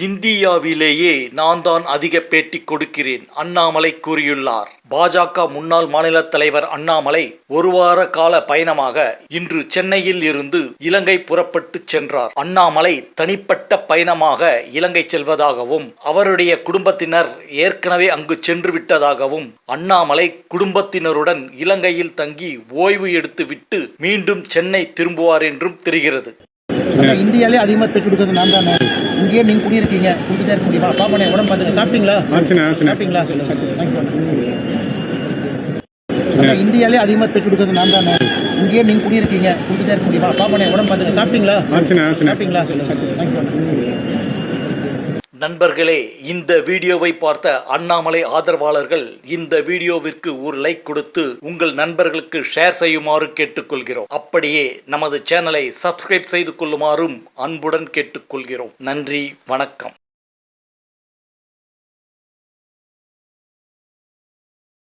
இந்தியாவிலேயே நான் தான் அதிக பேட்டி கொடுக்கிறேன், அண்ணாமலை கூறியுள்ளார். பாஜக முன்னாள் மாநில தலைவர் அண்ணாமலை ஒரு வார கால பயணமாக இன்று சென்னையில் இருந்து இலங்கை புறப்பட்டு சென்றார். அண்ணாமலை தனிப்பட்ட பயணமாக இலங்கை செல்வதாகவும் அவருடைய குடும்பத்தினர் ஏற்கனவே அங்கு சென்று விட்டதாகவும் அண்ணாமலை குடும்பத்தினருடன் இலங்கையில் தங்கி ஓய்வு எடுத்துவிட்டு மீண்டும் சென்னை திரும்புவார் என்றும் தெரிகிறது. இந்தியாலே அதிகமாக பெற்று கொடுக்குறது நான் தானே. இங்கேயே நீங்கள் குடியிருக்கீங்க, குடிக்கிட்டே இருக்க முடியுமா? பாப்பா உடம்பு பார்த்துங்க. சாப்பிட்டீங்களா? சாப்பிட்டீங்களா? இந்தியாலே அதிகமாக பெற்று கொடுக்குறது நான் தானே. இங்கேயே நீங்கள் குடியிருக்கீங்க, குடிக்கிட்டே இருக்க முடியுமா? பாப்பா உடம்பு பார்த்துங்க. சாப்பிட்டீங்களா? சாப்பிட்டீங்களா? நண்பர்களே, இந்த வீடியோவை பார்த்த அண்ணாமலை ஆதரவாளர்கள் இந்த வீடியோவிற்கு ஒரு லைக் கொடுத்து உங்கள் நண்பர்களுக்கு ஷேர் செய்யுமாறு கேட்டுக்கொள்கிறோம். அப்படியே நமது சேனலை சப்ஸ்கிரைப் செய்து கொள்ளுமாறும் அன்புடன் கேட்டுக்கொள்கிறோம். நன்றி, வணக்கம்.